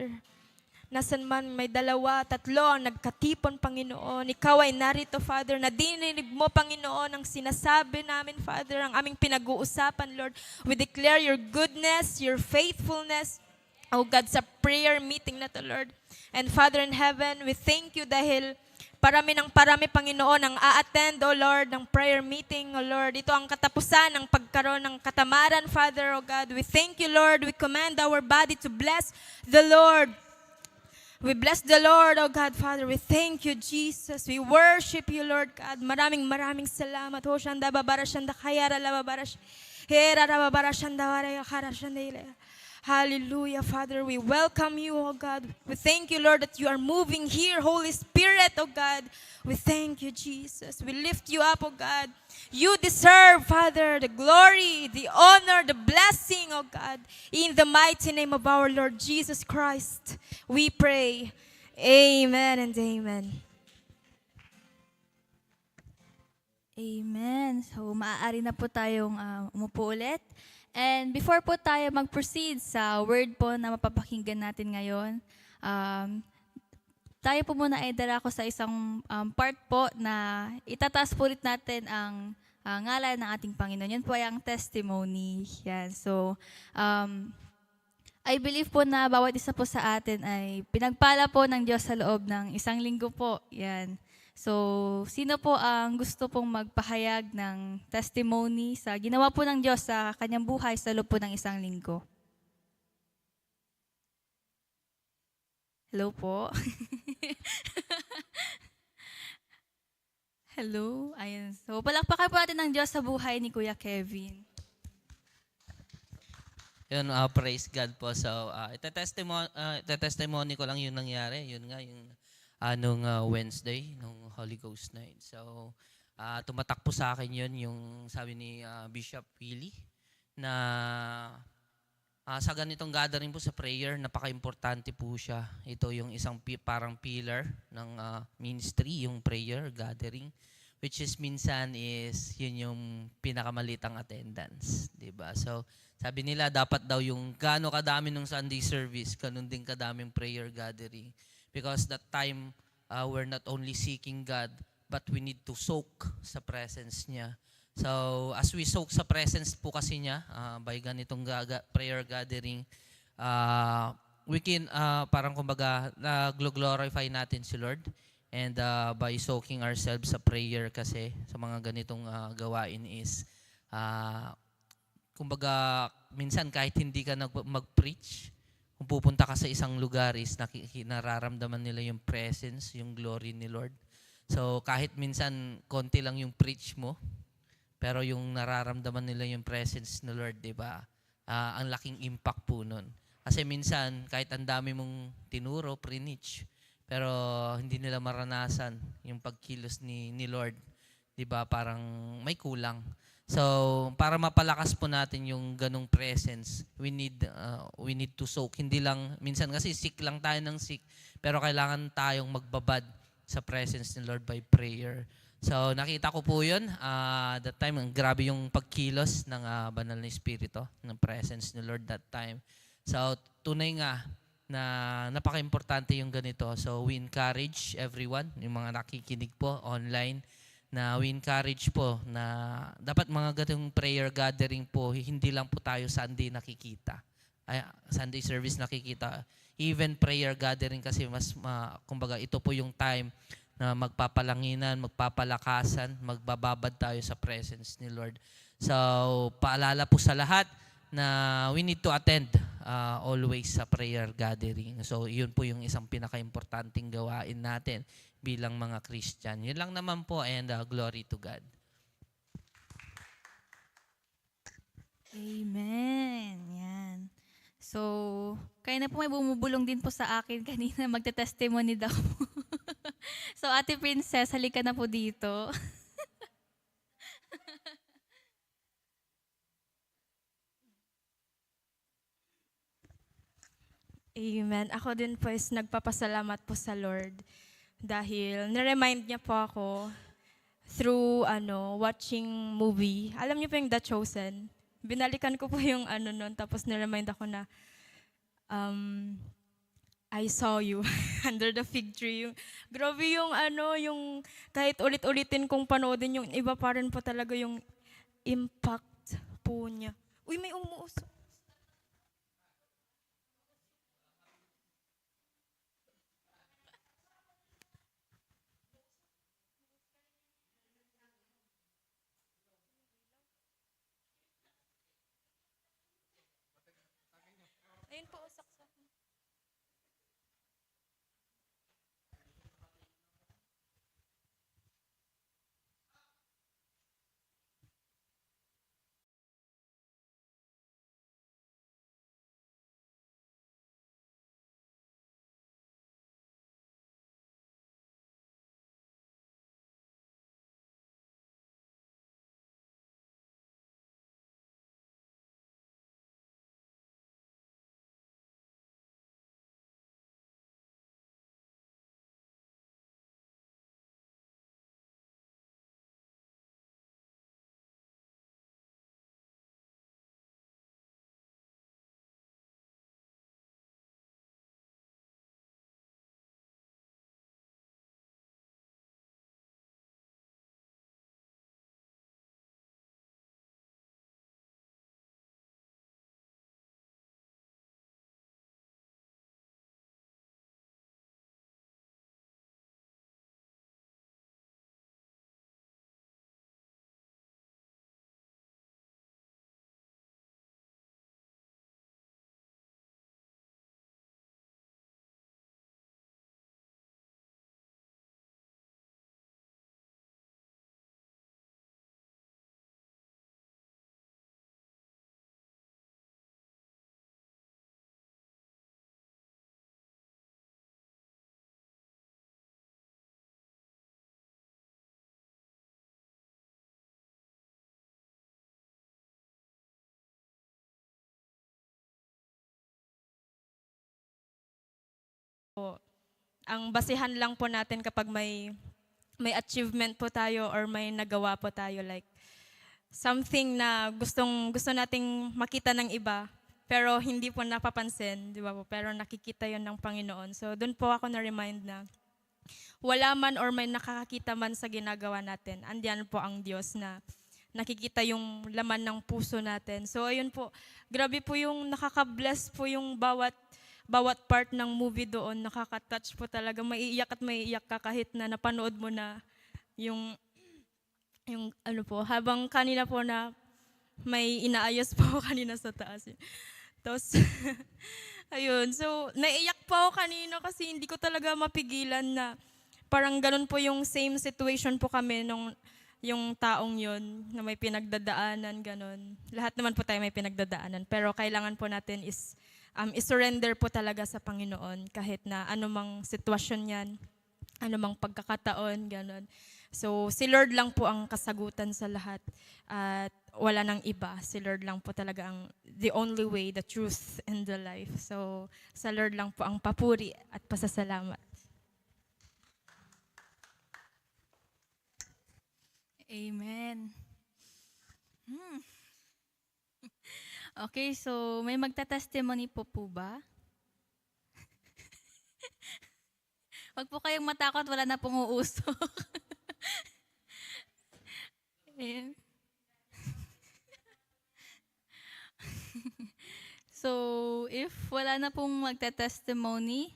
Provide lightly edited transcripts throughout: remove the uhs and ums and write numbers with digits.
Father. Nasan man may dalawa, tatlo ang nagkatipon, Panginoon. Ikaw ay narito, Father, na dininig mo, Panginoon, ang sinasabi namin, Father, ang aming pinag-uusapan, Lord. We declare your goodness, your faithfulness, oh God, sa prayer meeting na to, Lord. And Father in heaven, we thank you dahil parami ng parami, Panginoon, ang a-attend, O Lord, ng prayer meeting, O Lord. Ito ang katapusan ng pagkaroon ng katamaran, Father, O God. We thank you, Lord. We command our body to bless the Lord. We bless the Lord, oh God, Father. We thank you, Jesus. We worship you, Lord God. Maraming salamat. Oh, shanda babara shanda khayara la babara hera ra babara shanda wara khara shanda ile. Hallelujah, Father. We welcome you, oh God. We thank you, Lord, that you are moving here, Holy Spirit, oh God. We thank you, Jesus. We lift you up, oh God. You deserve, Father, the glory, the honor, the blessing, oh God. In the mighty name of our Lord Jesus Christ, we pray. Amen and amen. Amen. So, maaari na po tayong umupo ulit. And before po tayo mag-proceed sa word po na mapapakinggan natin ngayon, tayo po muna ay darako sa isang part po na itataas po ulit natin ang ngalan ng ating Panginoon. Yan po ay ang testimony. Yan. So, I believe po na bawat isa po sa atin ay pinagpala po ng Diyos sa loob ng isang linggo po. Yan. So, sino po ang gusto pong magpahayag ng testimony sa ginawa po ng Diyos sa kanyang buhay sa loob po ng isang linggo? Hello po. Hello. Ayun. So, palakpakan po natin ng Diyos sa buhay ni Kuya Kevin. Yun, praise God po. So, ite-testimony ko lang yung nangyari. Yun nga, yung nung Wednesday, nung Holy Ghost Night. So, tumatak po sa akin yun, yung sabi ni Bishop Willie, na sa ganitong gathering po sa prayer, napaka-importante po siya. Ito yung isang parang pillar ng ministry, yung prayer gathering, which is minsan is yun yung pinakamalitang attendance. Diba? So, sabi nila, dapat daw yung gaano kadami ng Sunday service, ganun din kadaming prayer gathering. Because that time, we're not only seeking God, but we need to soak sa presence niya. So, as we soak sa presence po kasi niya, by ganitong prayer gathering, we can, parang kumbaga, glorify natin si Lord. And by soaking ourselves sa prayer kasi, sa mga ganitong gawain is, kumbaga, minsan kahit hindi ka mag-preach, kung pupunta ka sa isang lugar is nararamdaman nila yung presence, yung glory ni Lord. So kahit minsan konti lang yung preach mo, pero yung nararamdaman nila yung presence ni Lord, di ba? Ang laking impact po nun. Kasi minsan kahit ang dami mong tinuro, preach, pero hindi nila maranasan yung pagkilos ni Lord, di ba? Parang may kulang. So, para mapalakas po natin yung ganong presence, we need to soak. Hindi lang, minsan kasi sick lang tayo ng sick, pero kailangan tayong magbabad sa presence ni Lord by prayer. So, nakita ko po yun. That time, grabe yung pagkilos ng banal na Espiritu, ng presence ni Lord that time. So, tunay nga na napaka-importante yung ganito. So, we encourage everyone, yung mga nakikinig po online, na we encourage po na dapat mga ganitong prayer gathering po, hindi lang po tayo Sunday nakikita. Sunday service nakikita. Even prayer gathering kasi kumbaga ito po yung time na magpapalanginan, magpapalakasan, magbababad tayo sa presence ni Lord. So, paalala po sa lahat na we need to attend always sa prayer gathering. So, yun po yung isang pinaka-importanting gawain natin bilang mga Christian. Yun lang naman po, and glory to God. Amen. Yan. So, kaya na po may bumubulong din po sa akin kanina, magte-testimony daw po. So, Ate Princess, halika na po dito. Amen. Ako din po is nagpapasalamat po sa Lord dahil niremind niya po ako through watching movie. Alam niyo po yung The Chosen? Binalikan ko po yung noon, tapos niremind ako na I saw you under the fig tree. Grabe yung ano, yung kahit ulit-ulitin kong panoodin yung iba pa rin po talaga yung impact po niya. Uy, may umuusok. Ayun po, saksak. Po. Ang basihan lang po natin kapag may achievement po tayo or may nagawa po tayo like something na gusto nating makita ng iba pero hindi po napapansin, di ba po? Pero nakikita 'yon ng Panginoon. So doon po ako na-remind na wala man or may nakakakita man sa ginagawa natin, andiyan po ang Diyos na nakikita yung laman ng puso natin. So ayun po, grabe po yung nakaka-bless po yung bawat part ng movie doon, nakaka-touch po talaga. Maiiyak ka kahit na napanood mo na yung yung ano po, habang kanina po na may inaayos po ako kanina sa taas. Tapos, ayun. So, naiiyak po ako kanina kasi hindi ko talaga mapigilan na parang ganun po yung same situation po kami nung yung taong yon na may pinagdadaanan, ganun. Lahat naman po tayo may pinagdadaanan. Pero kailangan po natin is surrender po talaga sa Panginoon kahit na anumang sitwasyon yan, anumang pagkakataon, ganun. So, si Lord lang po ang kasagutan sa lahat. At wala nang iba. Si Lord lang po talaga ang the only way, the truth, and the life. So, sa Lord lang po ang papuri at pasasalamat. Amen. Okay, so may magta-testimony po ba? Wag po kayong matakot, wala na pong uusok. Ayan. So, if wala na pong magta-testimony,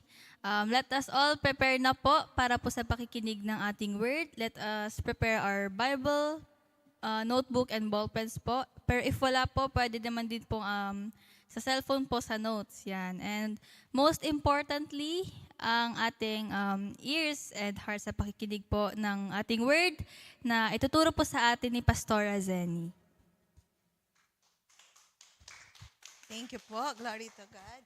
let us all prepare na po para po sa pakikinig ng ating word. Let us prepare our Bible, notebook, and ballpens po. Pero if wala po, pwede naman din po sa cellphone po sa notes. Yan. And most importantly, ang ating ears and hearts sa pakikinig po ng ating word na ituturo po sa atin ni Pastora Zenny. Thank you po. Glory to God.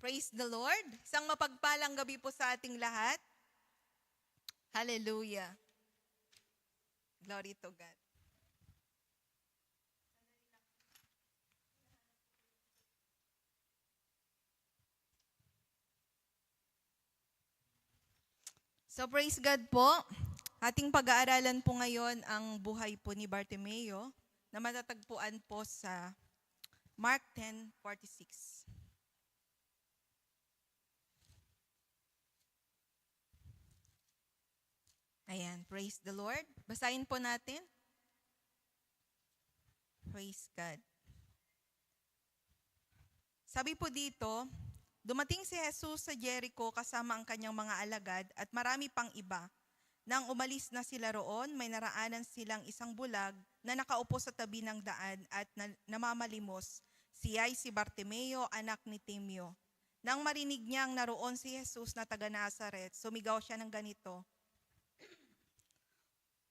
Praise the Lord. Isang mapagpalang gabi po sa ating lahat. Hallelujah. Glory to God. So praise God po. Ating pag-aaralan po ngayon ang buhay po ni Bartimeo na matatagpuan po sa Mark 10:46. Ayan, praise the Lord. Basahin po natin. Praise God. Sabi po dito, dumating si Jesus sa Jericho kasama ang kanyang mga alagad at marami pang iba. Nang umalis na sila roon, may naraanan silang isang bulag na nakaupo sa tabi ng daan at namamalimos. Siya ay si Bartimeo, anak ni Timeo. Nang marinig niyang naroon si Jesus na taga Nazaret, sumigaw siya ng ganito,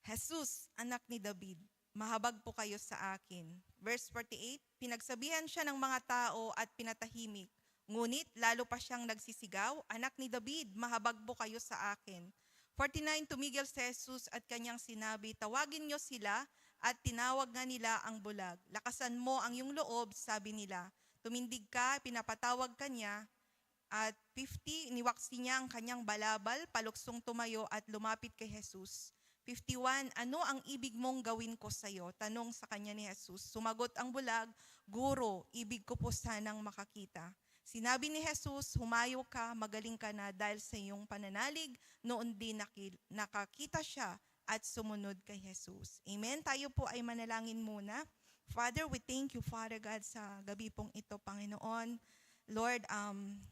Jesus, anak ni David, mahabag po kayo sa akin. Verse 48, pinagsabihan siya ng mga tao at pinatahimik. Ngunit lalo pa siyang nagsisigaw, anak ni David, mahabag po kayo sa akin. 49, tumigil si Jesus at kanyang sinabi, tawagin niyo sila, at tinawag nga nila ang bulag. Lakasan mo ang iyong loob, sabi nila. Tumindig ka, pinapatawag kanya. At 50, niwaksi niya ang kanyang balabal, paluksong tumayo at lumapit kay Jesus. 51, ano ang ibig mong gawin ko sa iyo? Tanong sa kanya ni Jesus. Sumagot ang bulag, Guro, ibig ko po sanang makakita. Sinabi ni Jesus, humayo ka, magaling ka na dahil sa iyong pananalig. Noon din nakakita siya at sumunod kay Jesus. Amen? Tayo po ay manalangin muna. Father, we thank you, Father God, sa gabi pong ito, Panginoon. Lord,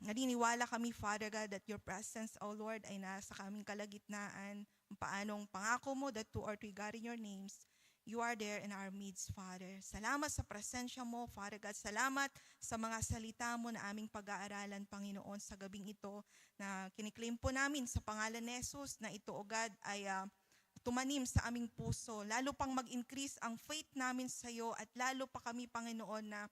naniniwala kami, Father God, that your presence, O Lord, ay nasa kaming kalagitnaan. Paanong pangako mo that 2 or 3 God in your names, you are there in our midst, Father. Salamat sa presensya mo, Father God. Salamat sa mga salita mo na aming pag-aaralan, Panginoon, sa gabing ito na kiniklaim po namin sa pangalan ni Jesus na ito, O God, ay tumanim sa aming puso. Lalo pang mag-increase ang faith namin sa iyo at lalo pa kami, Panginoon, na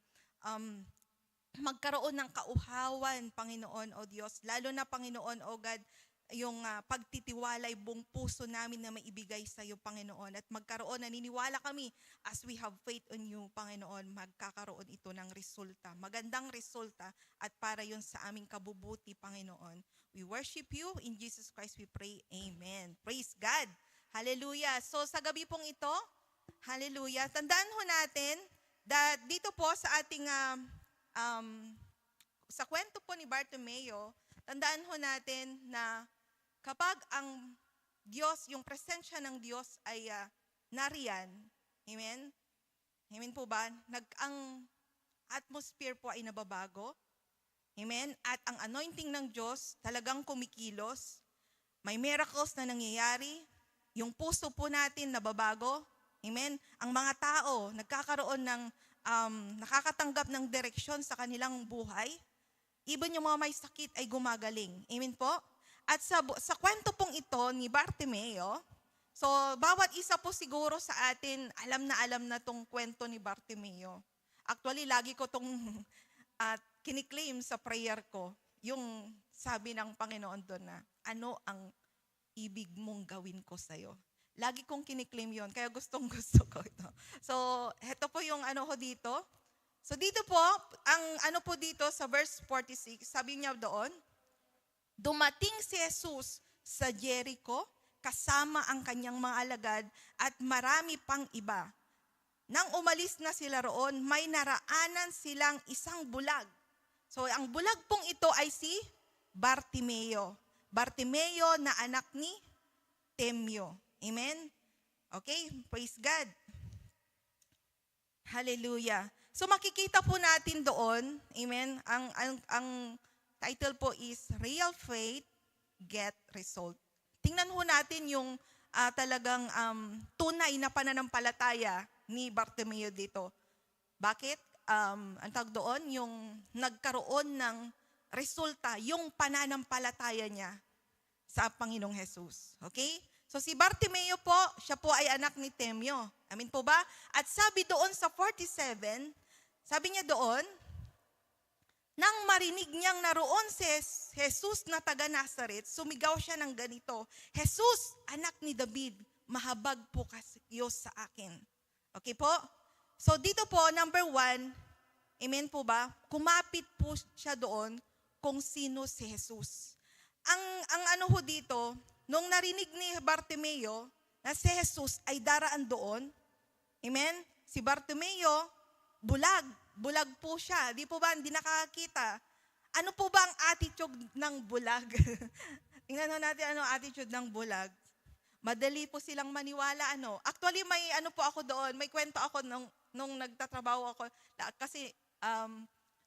magkaroon ng kauhawan, Panginoon, O Diyos. Lalo na, Panginoon, O God, yung pagtitiwalay buong puso namin na maibigay sa iyo, Panginoon. At magkaroon, naniniwala kami, as we have faith on you, Panginoon, magkakaroon ito ng resulta. Magandang resulta at para yun sa aming kabubuti, Panginoon. We worship you. In Jesus Christ we pray. Amen. Praise God. Hallelujah. So sa gabi pong ito, hallelujah, tandaan ho natin that dito po sa ating, sa kwento po ni Bartimeo, tandaan ho natin na kapag ang Diyos, yung presensya ng Diyos ay nariyan, amen? Amen po ba? Ang atmosphere po ay nababago, amen? At ang anointing ng Diyos talagang kumikilos, may miracles na nangyayari, yung puso po natin nababago, amen? Ang mga tao nagkakaroon ng, nakakatanggap ng direksyon sa kanilang buhay, even yung mga may sakit ay gumagaling. Amen po? At sa kwento pong ito ni Bartimeo, so bawat isa po siguro sa atin, alam na tong kwento ni Bartimeo. Actually, lagi ko tong kiniklaim sa prayer ko, yung sabi ng Panginoon doon na, ano ang ibig mong gawin ko sa'yo? Lagi kong kiniklaim yon, kaya gustong gusto ko ito. So, heto po yung ano ko dito. So dito po, ang ano po dito sa verse 46, sabi niya doon, dumating si Jesus sa Jericho kasama ang kanyang mga alagad at marami pang iba. Nang umalis na sila roon, may naraanan silang isang bulag. So ang bulag pong ito ay si Bartimeo. Bartimeo na anak ni Timeo. Amen? Okay, praise God. Hallelujah. So makikita po natin doon, amen, ang title po is Real Faith, Get Result. Tingnan ho natin yung talagang tunay na pananampalataya ni Bartimeo dito. Bakit? Ang tawag doon, yung nagkaroon ng resulta, yung pananampalataya niya sa Panginoong Jesus. Okay? So si Bartimeo po, siya po ay anak ni Timeo. Amin po ba? At sabi doon sa 47, sabi niya doon, nang marinig niyang naroon si Jesus na taga Nazaret, sumigaw siya ng ganito, Jesus, anak ni David, mahabag po kayo sa akin. Okay po? So dito po, number 1, amen po ba? Kumapit po siya doon kung sino si Jesus. Ang ano ho dito, nung narinig ni Bartimeo na si Jesus ay daraan doon, amen? Si Bartimeo, bulag po siya. Di po ba, hindi nakakita? Ano po ba ang attitude ng bulag? Tingnan natin ano attitude ng bulag. Madali po silang maniwala. Actually, may ano po ako doon, may kwento ako nung nagtatrabaho ako. Kasi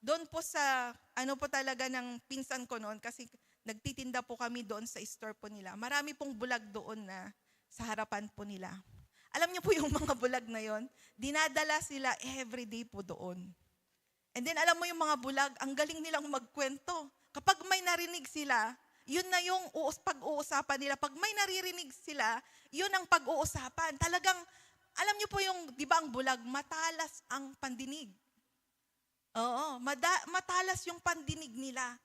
doon po sa, ano po talaga ng pinsan ko noon, kasi nagtitinda po kami doon sa store po nila. Marami pong bulag doon na sa harapan po nila. Alam niyo po yung mga bulag na yon, dinadala sila everyday po doon. And then alam mo yung mga bulag, ang galing nilang magkwento. Kapag may narinig sila, yun na yung pag-uusapan nila. Pag may naririnig sila, yun ang pag-uusapan. Talagang, alam niyo po yung, di ba ang bulag, matalas ang pandinig. Oo, matalas yung pandinig nila.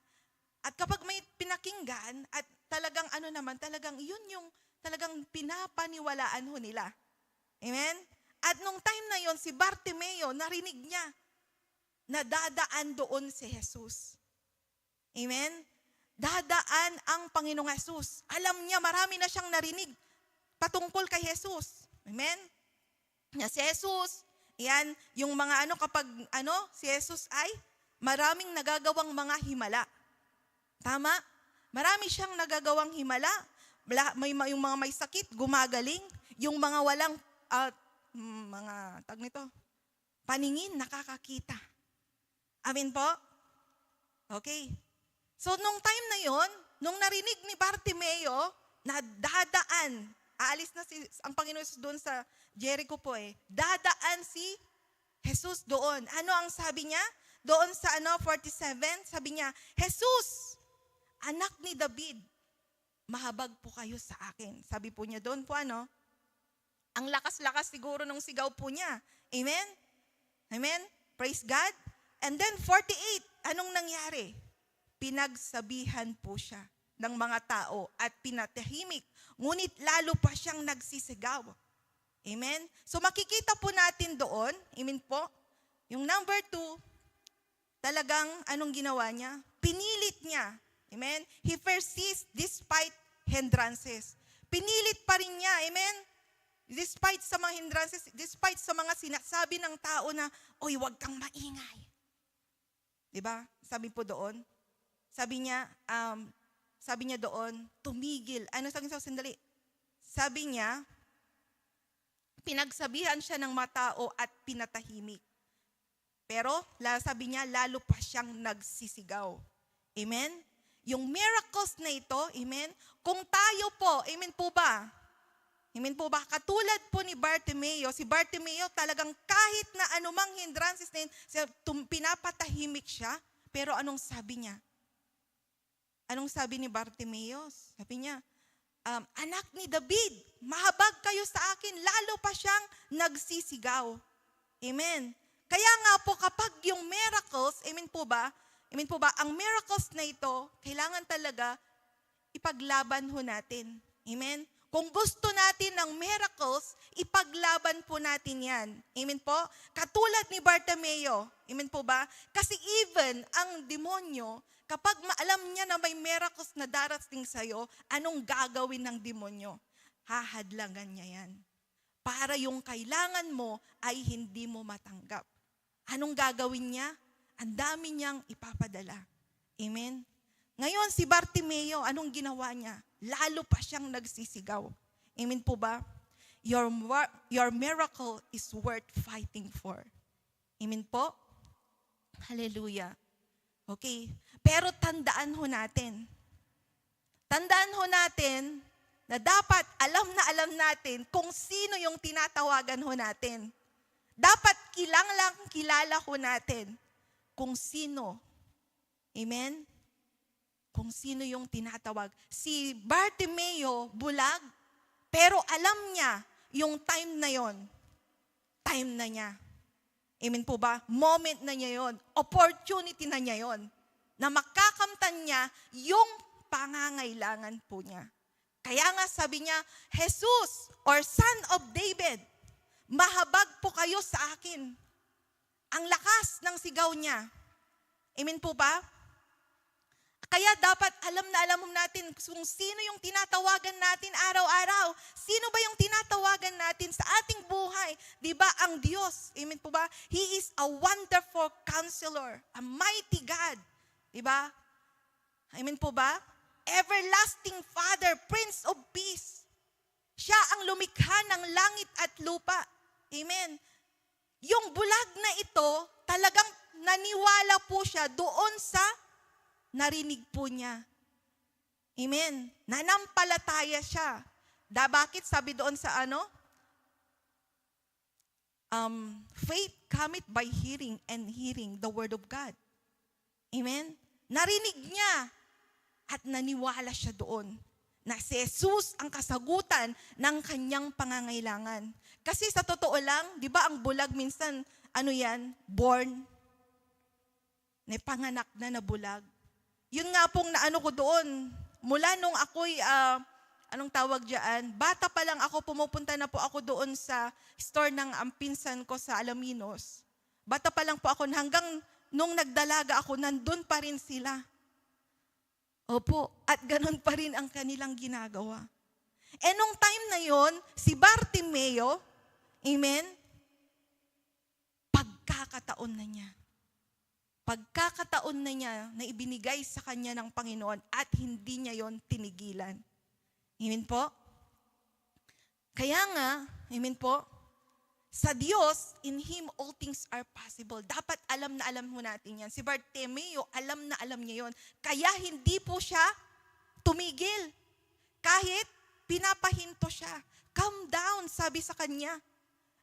At kapag may pinakinggan, at talagang ano naman, talagang yun yung talagang pinapaniwalaan ho nila. Amen? At nung time na yon, si Bartimeo, narinig niya na dadaan doon si Jesus. Amen? Dadaan ang Panginoong Jesus. Alam niya, marami na siyang narinig patungkol kay Jesus. Amen? Na si Jesus, yan, yung mga kapag si Jesus ay maraming nagagawang mga himala. Tama? Marami siyang nagagawang himala. Yung mga may sakit, gumagaling. Yung mga walang, paningin, nakakakita. Amen po? Okay. So, nung time na yon, nung narinig ni Bartimeo na dadaan, aalis na ang Panginoon Jesus doon sa Jericho po dadaan si Jesus doon. Ano ang sabi niya? Doon sa 47, sabi niya, Jesus, anak ni David, mahabag po kayo sa akin. Sabi po niya doon po ang lakas-lakas siguro nung sigaw po niya. Amen? Amen? Praise God. And then 48, anong nangyari? Pinagsabihan po siya ng mga tao at pinatahimik. Ngunit lalo pa siyang nagsisigaw. Amen? So makikita po natin doon, amen po, yung number 2, talagang anong ginawa niya? Pinilit niya. Amen? He persists despite hindrances. Pinilit pa rin niya. Amen? Despite sa mga hindrances, despite sa mga sinasabi ng tao na, oy, wag kang maingay. Diba? Sabi po doon. Sabi niya doon, tumigil. Ano sabi niya? Sandali. Sabi niya, pinagsabihan siya ng mga tao at pinatahimik. Pero, sabi niya, lalo pa siyang nagsisigaw. Amen? Yung miracles na ito, amen? Kung tayo po, amen po ba? Amen po ba? Katulad po ni Bartimeo, si Bartimeo talagang kahit na anumang hindrances na yun, pinapatahimik siya, pero anong sabi niya? Anong sabi ni Bartimeo? Sabi niya, anak ni David, mahabag kayo sa akin, lalo pa siyang nagsisigaw. Amen. Kaya nga po kapag yung miracles, amen po ba, ang miracles na ito, kailangan talaga ipaglaban ho natin. Amen? Kung gusto natin ng miracles, ipaglaban po natin yan. Amen po? Katulad ni Bartimeo. Amen po ba? Kasi even ang demonyo, kapag maalam niya na may miracles na darating sa'yo, anong gagawin ng demonyo? Hahadlangan niya yan. Para yung kailangan mo ay hindi mo matanggap. Anong gagawin niya? Ang dami niyang ipapadala. Amen? Ngayon, si Bartimeo, anong ginawa niya? Lalo pa siyang nagsisigaw. Amen po ba? Your miracle is worth fighting for. Amen po? Hallelujah. Okay. Pero tandaan ho natin na dapat alam natin kung sino yung tinatawagan ho natin. Dapat kilala ho natin kung sino. Amen? Kung sino yung tinatawag. Si Bartimeo, bulag, pero alam niya yung time na yon. Time na niya. Amen po ba? Moment na niya yon. Opportunity na niya yon. na makakamtan niya yung pangangailangan po niya. Kaya nga sabi niya, Jesus or Son of David, mahabag po kayo sa akin. Ang lakas ng sigaw niya. Amen po ba? Kaya dapat alam natin kung sino yung tinatawagan natin araw-araw. Sino ba yung tinatawagan natin sa ating buhay? Di ba ang Diyos? Amen po ba? He is a wonderful counselor, a mighty God. Di ba? Amen po ba? Everlasting Father, Prince of Peace. Siya ang lumikha ng langit at lupa. Amen. Yung bulag na ito, talagang naniwala po siya doon sa narinig po niya. Amen. Nanampalataya siya. Bakit sabi doon sa faith cometh by hearing and hearing the word of God. Amen. Narinig niya at naniwala siya doon na si Jesus ang kasagutan ng kanyang pangangailangan. Kasi sa totoo lang, di ba ang bulag minsan, born, panganak na bulag. Yun nga pong naano ko doon, mula nung ako'y, bata pa lang ako, pumupunta na po ako doon sa store ng pinsan ko sa Alaminos. Bata pa lang po ako, hanggang nung nagdalaga ako, nandun pa rin sila. Opo, at ganun pa rin ang kanilang ginagawa. Nung time na yon, si Bartimeo, amen, pagkakataon na niya. Pagkakataon na niya na ibinigay sa kanya ng Panginoon at hindi niya yon tinigilan. Amen po? Kaya nga, amen po, sa Diyos, in Him all things are possible. Dapat alam na alam mo natin yan. Si Bartimeo, alam na alam niya yon. Kaya hindi po siya tumigil. Kahit pinapahinto siya. Calm down, sabi sa kanya.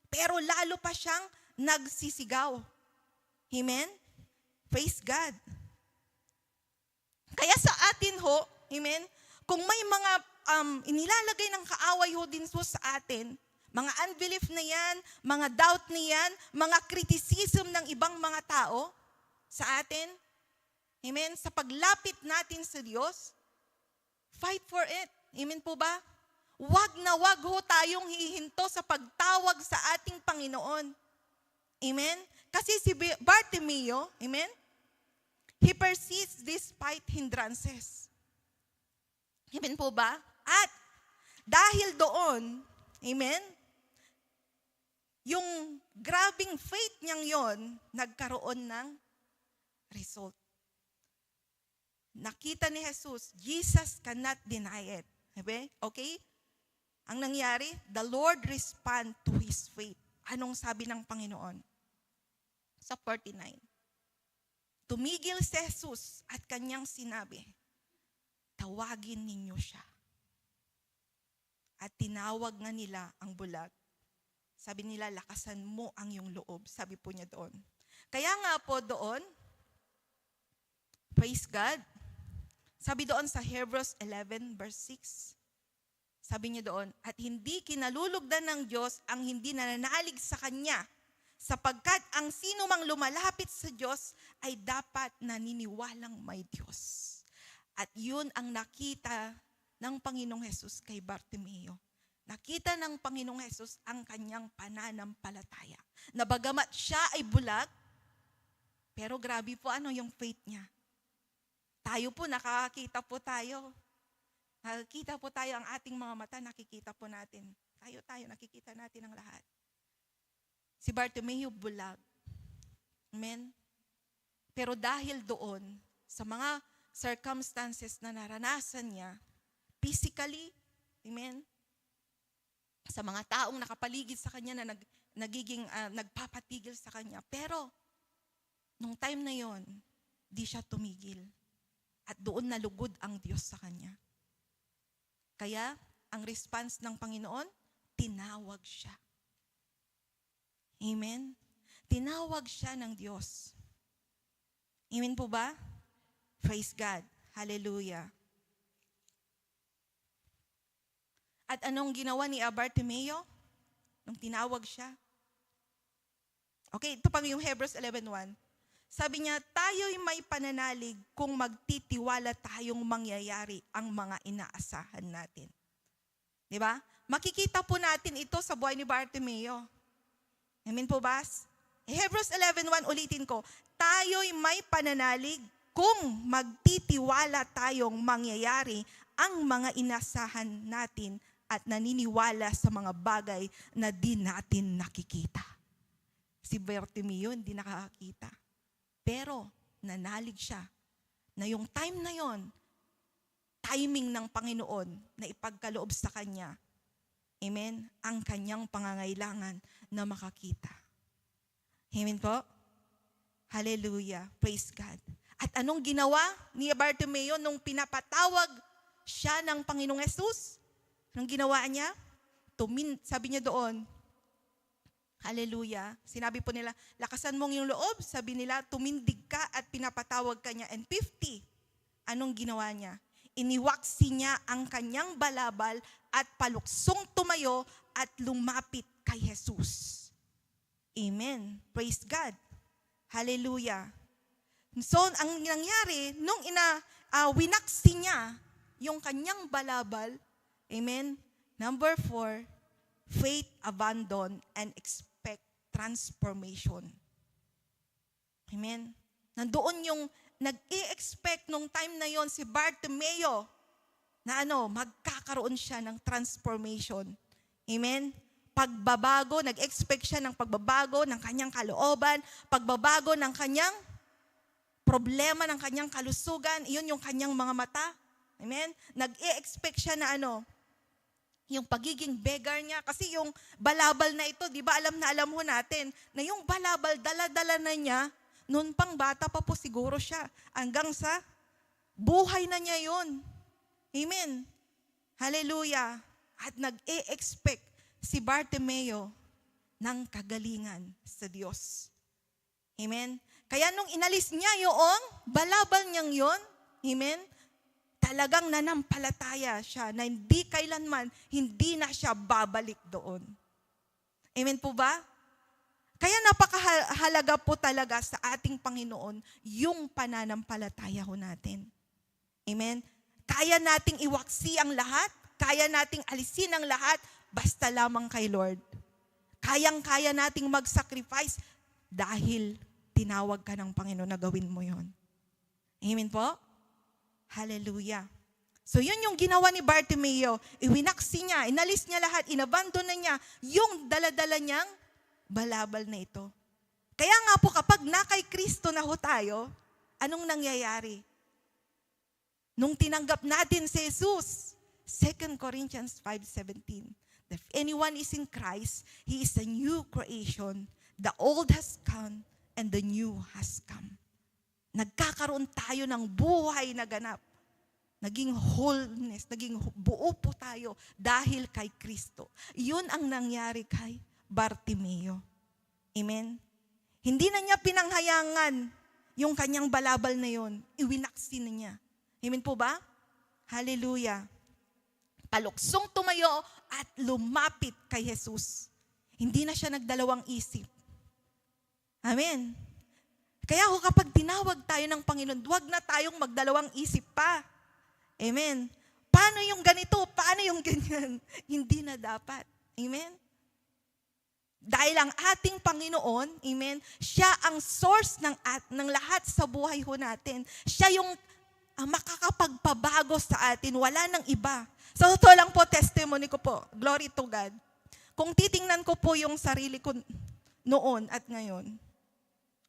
Pero lalo pa siyang nagsisigaw. Amen? Praise God. Kaya sa atin ho, amen, kung may mga inilalagay ng kaaway ho din po sa atin, mga unbelief na yan, mga doubt na yan, mga criticism ng ibang mga tao sa atin, amen, sa paglapit natin sa Diyos, fight for it. Amen po ba? Wag na wag ho tayong hihinto sa pagtawag sa ating Panginoon. Amen? Kasi si Bartimeo, amen, he persists despite hindrances. Amen po ba? At dahil doon, amen, yung grabing faith niyang yon, nagkaroon ng result. Nakita ni Jesus, Jesus cannot deny it. Okay? Ang nangyari, the Lord respond to his faith. Anong sabi ng Panginoon? Sa 49. Tumigil si Jesus at kanyang sinabi, tawagin ninyo siya. At tinawag nga nila ang bulag. Sabi nila, lakasan mo ang iyong loob. Sabi po niya doon. Kaya nga po doon, praise God, sabi doon sa Hebrews 11 verse 6, sabi niya doon, at hindi kinalulugdan ng Diyos ang hindi nananalig sa Kanya, sapagkat ang sino mang lumalapit sa Diyos ay dapat naniniwalang may Diyos. At yun ang nakita ng Panginoong Hesus kay Bartimeo. Nakita ng Panginoong Hesus ang kanyang pananampalataya. Na bagamat siya ay bulag, pero grabe po yung faith niya. Tayo po, nakakita po tayo. Nakikita po tayo ang ating mga mata, nakikita po natin. Tayo, nakikita natin ang lahat. Si Bartimeo bulag. Amen? Pero dahil doon, sa mga circumstances na naranasan niya, physically, amen, sa mga taong nakapaligid sa kanya na nagpapatigil sa kanya. Pero, nung time na yon, di siya tumigil. At doon nalugod ang Diyos sa kanya. Kaya, ang response ng Panginoon, tinawag siya. Amen? Tinawag siya ng Diyos. Amen po ba? Praise God. Hallelujah. At anong ginawa ni Bartimeo nung tinawag siya? Okay, ito pang yung Hebrews 11:1. Sabi niya, tayo'y may pananalig kung magtitiwala tayong mangyayari ang mga inaasahan natin. Di ba? Makikita po natin ito sa buhay ni Bartimeo. Amen po ba? Hebrews 11:1, ulitin ko. Tayo'y may pananalig kung magtitiwala tayong mangyayari ang mga inasahan natin at naniniwala sa mga bagay na di natin nakikita. Si Bartimeo hindi nakakita. Pero nanalig siya na yung time na yon, timing ng Panginoon na ipagkaloob sa kanya, amen, ang kanyang pangangailangan na makakita. Amen po? Hallelujah. Praise God. At anong ginawa ni Bartimeo nung pinapatawag siya ng Panginoong Yesus? Anong ginawa niya? Sabi niya doon, hallelujah. Sinabi po nila, lakasan mong yung loob. Sabi nila, tumindig ka at pinapatawag ka niya. And 50, anong ginawa niya? Iniwaksi niya ang kanyang balabal at paluksong tumayo at lumapit kay Jesus. Amen. Praise God. Hallelujah. So, ang nangyari, nung winaksi niya yung kanyang balabal, amen, number 4, faith, abandon, and expect transformation. Amen. Nandoon yung nag-i-expect nung time na yon si Bartimeo na magkakaroon siya ng transformation. Amen. Pagbabago, nag-expect siya ng pagbabago ng kanyang kalooban, pagbabago ng kanyang problema, ng kanyang kalusugan, iyon yung kanyang mga mata. Amen. Nag-i-expect siya na yung pagiging beggar niya. Kasi yung balabal na ito, di ba alam ho natin, na yung balabal, dala-dala na niya, noon pang bata pa po siguro siya, hanggang sa buhay na niya yun. Amen. Hallelujah. At nag-e-expect si Bartimeo ng kagalingan sa Diyos. Amen. Kaya nung inalis niya yung balabal niyang yun, amen, talagang nanampalataya siya na hindi kailanman, hindi na siya babalik doon. Amen po ba? Kaya napakahalaga po talaga sa ating Panginoon yung pananampalataya ho natin. Amen? Kaya nating iwaksi ang lahat, kaya nating alisin ang lahat, basta lamang kay Lord. Kayang-kaya nating mag-sacrifice dahil tinawag ka ng Panginoon na gawin mo yon. Amen po? Hallelujah. So yun yung ginawa ni Bartimeo. Iwinaksi niya, inalis niya lahat, inabandon na niya yung daladala niyang balabal na ito. Kaya nga po kapag na kay Kristo na ho tayo, anong nangyayari? Nung tinanggap natin si Jesus, 2 Corinthians 5:17, if anyone is in Christ, he is a new creation. The old has gone and the new has come. Nagkakaroon tayo ng buhay na ganap. Naging wholeness, naging buo po tayo dahil kay Kristo. Yun ang nangyari kay Bartimeo. Amen? Hindi na niya pinanghayangan yung kanyang balabal na yun. Iwinaksi na niya. Amen po ba? Hallelujah. Paluksong tumayo at lumapit kay Jesus. Hindi na siya nagdalawang isip. Amen. Kaya kapag tinawag tayo ng Panginoon, huwag na tayong magdalawang isip pa. Amen. Paano yung ganito? Paano yung ganyan? Hindi na dapat. Amen. Dahil ang ating Panginoon, amen, siya ang source ng lahat sa buhay ho natin. Siya yung makakapagpabago sa atin. Wala nang iba. Sa totoo lang po, testimony ko po. Glory to God. Kung titingnan ko po yung sarili ko noon at ngayon,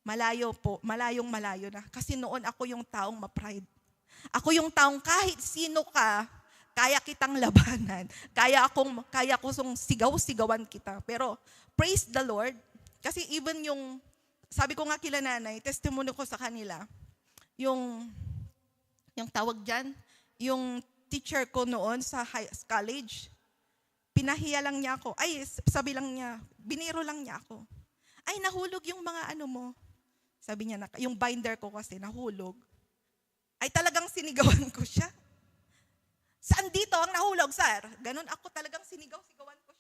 malayo po, malayong-malayo na. Kasi noon ako yung taong ma-pride. Ako yung taong kahit sino ka, kaya kitang labanan. Kaya ko sigaw-sigawan kita. Pero praise the Lord. Kasi even yung, sabi ko nga kila nanay, testimony ko sa kanila, yung tawag dyan, yung teacher ko noon sa college, pinahiya lang niya ako. Ay, sabi lang niya, biniro lang niya ako. Ay, nahulog yung mga mo. Sabi niya, yung binder ko kasi nahulog. Ay, talagang sinigawan ko siya. Saan dito ang nahulog, sir? Ganon ako talagang sigawan ko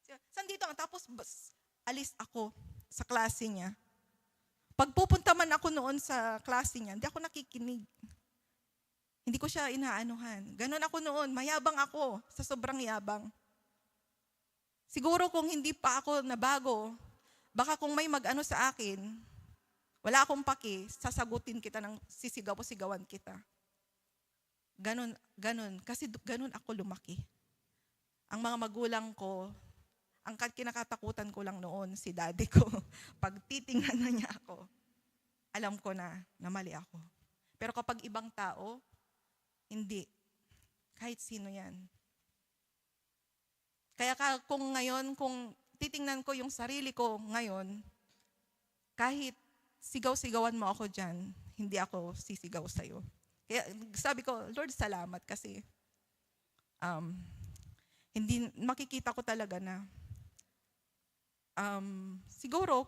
siya. Saan dito ang? Tapos, alis ako sa klase niya. Pag pupunta man ako noon sa klase niya, hindi ako nakikinig. Hindi ko siya inaanuhan. Ganon ako noon, mayabang ako sa sobrang yabang. Siguro kung hindi pa ako nabago, baka kung may mag-ano sa akin, wala akong paki, sasagutin kita ng sisigaw-sigawan kita. Ganon. Kasi ganon ako lumaki. Ang mga magulang ko, ang kinakatakutan ko lang noon, si daddy ko. Pag titingnan na niya ako, alam ko na mali ako. Pero kapag ibang tao, hindi. Kahit sino yan. Kaya kung ngayon, kung titingnan ko yung sarili ko ngayon, kahit sigaw-sigawan mo ako dyan, hindi ako sisigaw sa'yo. Kaya sabi ko, Lord, salamat kasi hindi makikita ko talaga na siguro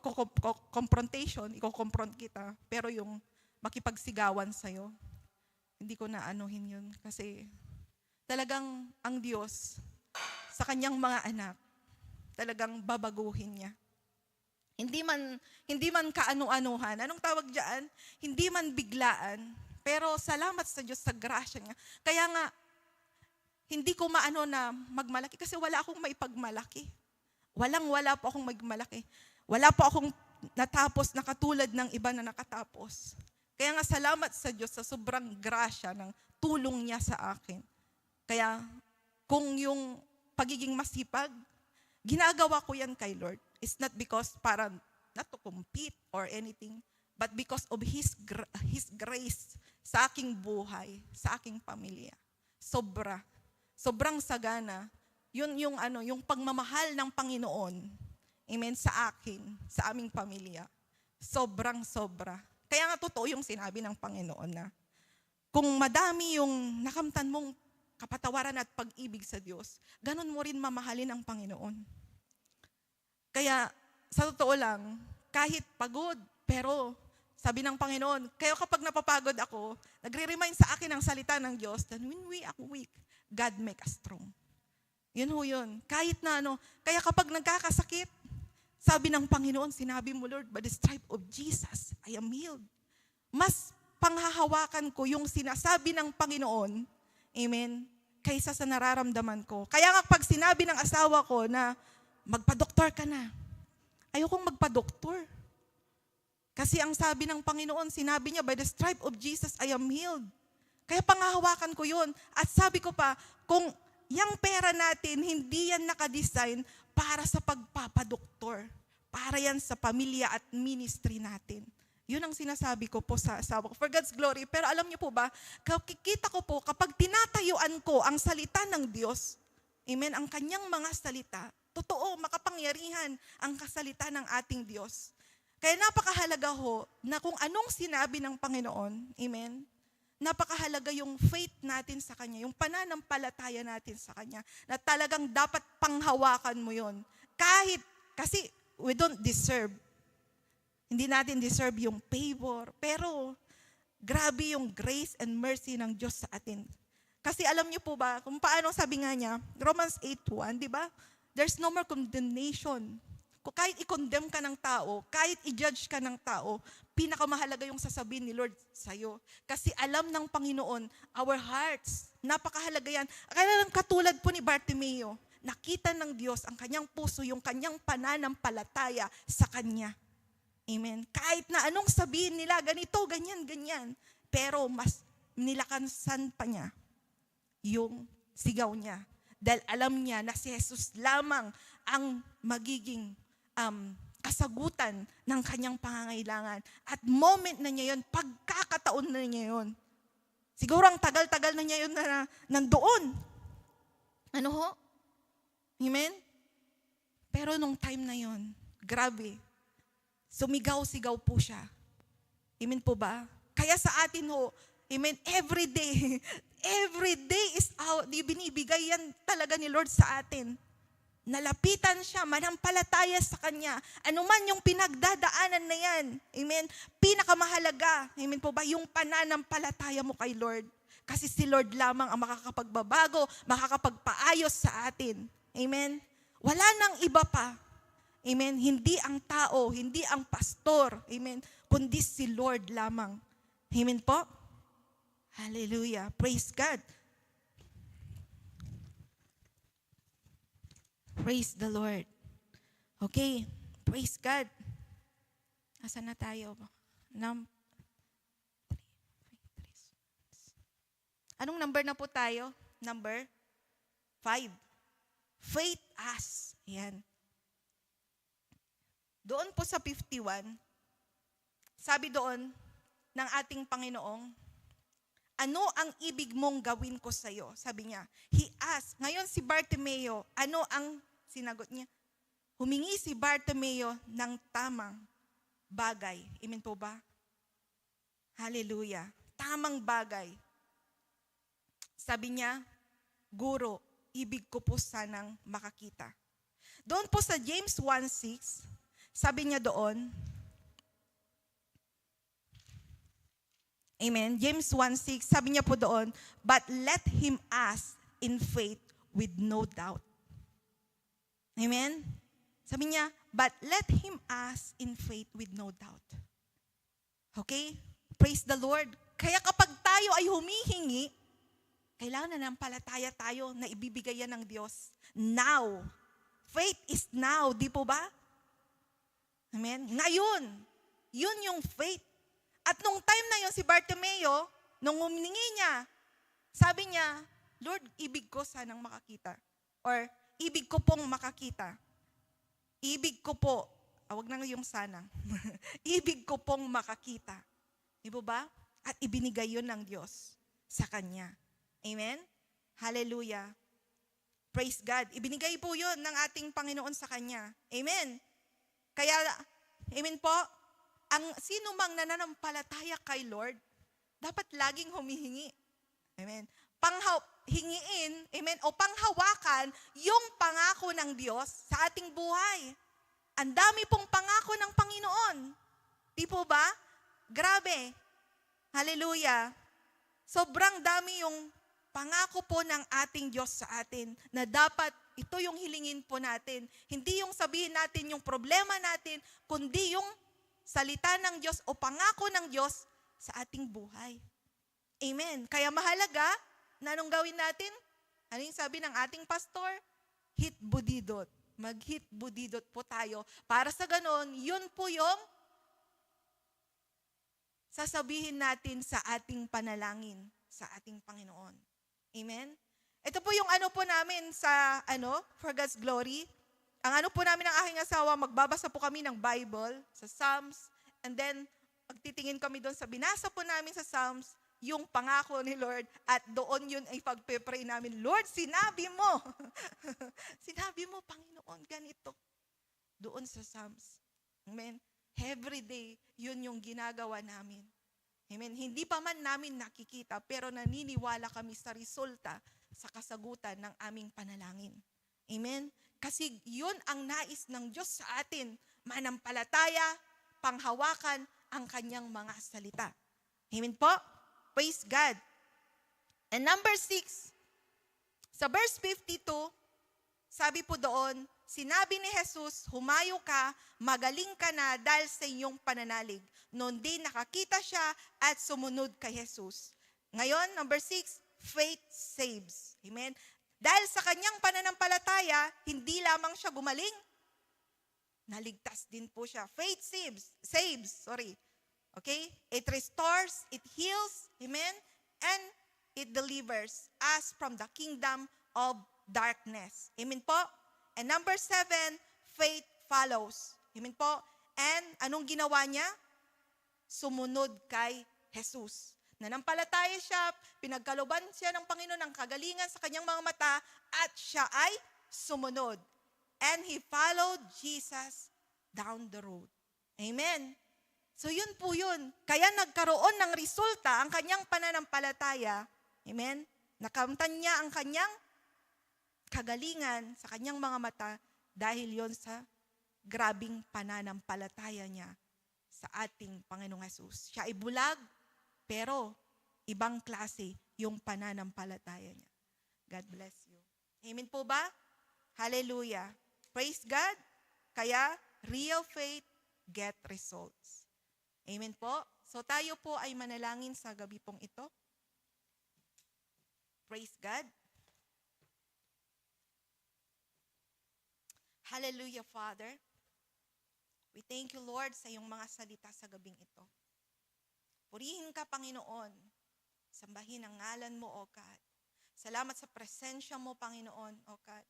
confrontation, iko-confront kita, pero yung makipagsigawan sa'yo, hindi ko na anuhin yun. Kasi talagang ang Diyos sa kanyang mga anak, talagang babaguhin niya. Hindi man kaano-anuhan. Anong tawag diyan? Hindi man biglaan. Pero salamat sa Diyos sa grasya niya. Kaya nga, hindi ko maano na magmalaki kasi wala akong maipagmalaki. Wala po akong magmalaki. Wala po akong natapos na katulad ng iba na nakatapos. Kaya nga salamat sa Diyos sa sobrang grasya ng tulong niya sa akin. Kaya kung yung pagiging masipag, ginagawa ko yan kay Lord. It's not because para not to compete or anything, but because of His grace sa aking buhay, sa aking pamilya. Sobrang sagana. Yun yung pagmamahal ng Panginoon. Amen, sa akin, sa aming pamilya. Sobra. Kaya nga totoo yung sinabi ng Panginoon na kung madami yung nakamtan mong kapatawaran at pag-ibig sa Diyos, ganun mo rin mamahalin ang Panginoon. Kaya sa totoo lang, kahit pagod, pero sabi ng Panginoon, kaya kapag napapagod ako, nagre-remind sa akin ang salita ng Diyos, that when we are weak, God make us strong. Yun ho yun. Kahit na kaya kapag nagkakasakit, sabi ng Panginoon, sinabi mo, Lord, by the stripe of Jesus, I am healed. Mas panghahawakan ko yung sinasabi ng Panginoon, amen, kaysa sa nararamdaman ko. Kaya nga pag sinabi ng asawa ko na magpa-doktor ka na, ayokong magpa-doktor. Kasi ang sabi ng Panginoon, sinabi niya, by the stripe of Jesus, I am healed. Kaya panghahawakan ko yun. At sabi ko pa, kung yung pera natin, hindi yan nakadesign para sa pagpapadoktor. Para yan sa pamilya at ministry natin. Yun ang sinasabi ko po sa asawa ko. For God's glory. Pero alam niyo po ba, kikita ko po, kapag tinatayuan ko ang salita ng Diyos, amen, ang kanyang mga salita, totoo, makapangyarihan ang kasalita ng ating Diyos. Kaya napakahalaga ho na kung anong sinabi ng Panginoon, amen, napakahalaga yung faith natin sa Kanya, yung pananampalataya natin sa Kanya, na talagang dapat panghawakan mo yon. Kasi we don't deserve. Hindi natin deserve yung favor, pero grabe yung grace and mercy ng Diyos sa atin. Kasi alam niyo po ba, kung paano sabi nga niya, Romans 8:1, di ba? There's no more condemnation. Kung kahit i-condemn ka ng tao, kahit i-judge ka ng tao, pinakamahalaga yung sasabihin ni Lord sa'yo. Kasi alam ng Panginoon, our hearts, napakahalaga yan. Kaya lang katulad po ni Bartimeo, nakita ng Diyos ang kanyang puso, yung kanyang pananampalataya sa Kanya. Amen. Kahit na anong sabihin nila, ganito, ganyan. Pero mas nilakansan pa niya yung sigaw niya. Dahil alam niya na si Jesus lamang ang magiging kasagutan ng kanyang pangangailangan. At moment na niya yun, pagkakataon na niya yun. Siguro ang tagal-tagal na niya yun na nandoon. Ano ho? Amen? Pero nung time na yun, grabe, sumigaw-sigaw po siya. Amen po ba? Kaya sa atin ho, amen, every day is out, binibigay yan talaga ni Lord sa atin. Nalapitan siya, manampalataya sa Kanya. Ano man yung pinagdadaanan na yan, amen, pinakamahalaga, amen po ba, yung pananampalataya mo kay Lord. Kasi si Lord lamang ang makakapagbabago, makakapagpaayos sa atin. Amen? Wala nang iba pa. Amen. Hindi ang tao, hindi ang pastor. Amen. Kundi si Lord lamang. Amen po. Hallelujah. Praise God. Praise the Lord. Okay. Praise God. Asan na tayo? Anong number na po tayo? Number 5. Faith as. Ayan. Doon po sa 51, sabi doon ng ating Panginoong, ano ang ibig mong gawin ko sa iyo? Sabi niya. He asked. Ngayon si Bartimeo, ano ang sinagot niya? Humingi si Bartimeo ng tamang bagay. Amen po ba? Hallelujah. Tamang bagay. Sabi niya, Guro, ibig ko po sanang makakita. Doon po sa James 1:6, sabi niya doon, Amen. James 1:6, sabi niya po doon, but let him ask in faith with no doubt. Amen. Sabi niya, but let him ask in faith with no doubt. Okay? Praise the Lord. Kaya kapag tayo ay humihingi, kailangan na nampalataya tayo na ibibigay yan ng Diyos. Now. Faith is now. Di po ba? Amen? Ngayon. Yun yung faith. At nung time na yun, si Bartimeo, nung humingi niya, sabi niya, Lord, ibig ko sanang makakita. Or, ibig ko pong makakita. Ibig ko po, wag na yung sanang. Ibig ko pong makakita. Di po ba? At ibinigay yun ng Diyos sa kanya. Amen? Hallelujah. Praise God. Ibinigay po yun ng ating Panginoon sa kanya. Amen? Kaya, amen po, ang sino mang nananampalataya kay Lord, dapat laging humihingi. Amen. Hingiin, amen, o panghawakan yung pangako ng Diyos sa ating buhay. Ang dami pong pangako ng Panginoon. Di po ba? Grabe. Hallelujah. Sobrang dami yung pangako po ng ating Diyos sa atin na dapat ito yung hilingin po natin. Hindi yung sabihin natin yung problema natin, kundi yung salita ng Diyos o pangako ng Diyos sa ating buhay. Amen. Kaya mahalaga na anong gawin natin? Ano yung sabi ng ating pastor? Hit budidot. Mag-hit budidot po tayo. Para sa ganon, yun po yung sasabihin natin sa ating panalangin sa ating Panginoon. Amen? Ito po yung ano po namin sa, for God's glory. Ang ano po namin ng aking asawa, magbabasa po kami ng Bible sa Psalms, and then magtitingin kami doon sa binasa po namin sa Psalms, yung pangako ni Lord, at doon yun ay pagpe-pray namin, Lord, sinabi mo. Sinabi mo, Panginoon, ganito. Doon sa Psalms. Amen. Every day, yun yung ginagawa namin. Amen. Hindi pa man namin nakikita, pero naniniwala kami sa resulta, sa kasagutan ng aming panalangin. Amen. Kasi yun ang nais ng Diyos sa atin, manampalataya, panghawakan ang kanyang mga salita. Amen po? Praise God. And number 6, sa verse 52, sabi po doon, sinabi ni Jesus, humayo ka, magaling ka na dahil sa iyong pananalig. Noon din nakakita siya at sumunod kay Jesus. Ngayon, number 6, faith saves. Amen. Dahil sa kanyang pananampalataya, hindi lamang siya gumaling, naligtas din po siya. Faith saves. Okay? It restores, it heals, amen? And it delivers us from the kingdom of darkness. Amen po? And number 7, faith follows. Amen po? And anong ginawa niya? Sumunod kay Jesus. Nanampalataya siya, pinagkaloban siya ng Panginoon ng kagalingan sa kanyang mga mata, at siya ay sumunod. And he followed Jesus down the road. Amen. So yun po yun. Kaya nagkaroon ng resulta ang kanyang pananampalataya. Amen. Nakamtan niya ang kanyang kagalingan sa kanyang mga mata dahil yon sa grabing pananampalataya niya sa ating Panginoong Hesus. Siya ay bulag, pero ibang klase yung pananampalataya niya. God bless you. Amen po ba? Hallelujah. Praise God. Kaya, real faith, get results. Amen po? So tayo po ay manalangin sa gabi pong ito. Praise God. Hallelujah, Father. We thank you, Lord, sa iyong mga salita sa gabing ito. Purihin ka, Panginoon. Sambahin ang ngalan mo, O God. Salamat sa presensya mo, Panginoon, O God.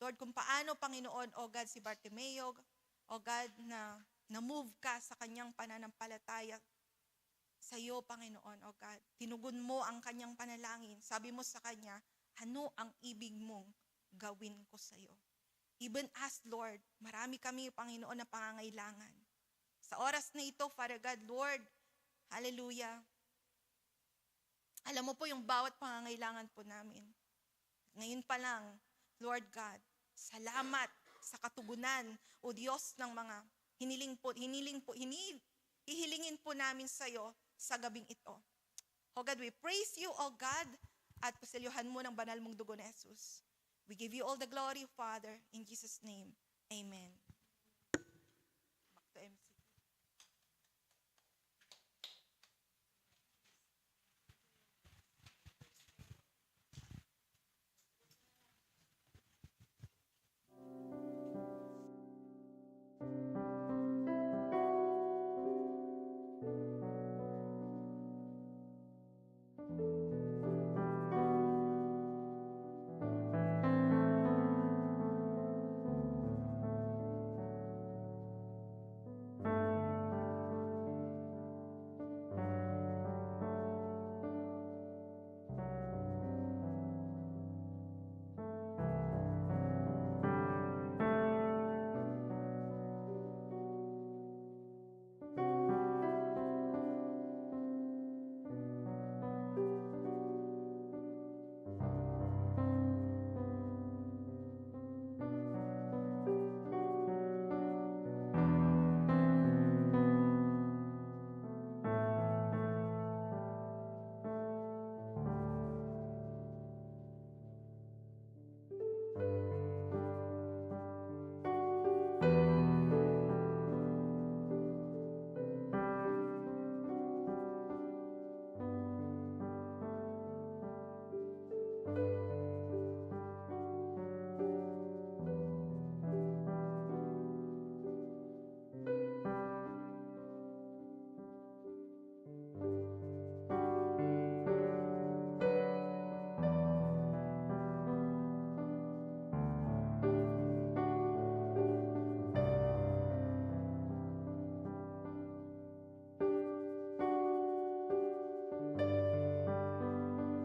Lord, kung paano, Panginoon, O God, si Bartimeo, O God, na na-move ka sa kanyang pananampalataya sa iyo, Panginoon, O God. Tinugon mo ang kanyang panalangin. Sabi mo sa kanya, ano ang ibig mong gawin ko sa iyo? Even as, Lord, marami kami, Panginoon, na pangangailangan. Sa oras na ito, Father God, Lord, hallelujah. Alam mo po yung bawat pangangailangan po namin. Ngayon pa lang, Lord God, salamat sa katugunan, O Diyos ng mga hihilingin po namin sa iyo sa gabing ito. O God, we praise you, O God, at paselyuhan mo ng banal mong dugo na Jesus. We give you all the glory, Father, in Jesus' name. Amen.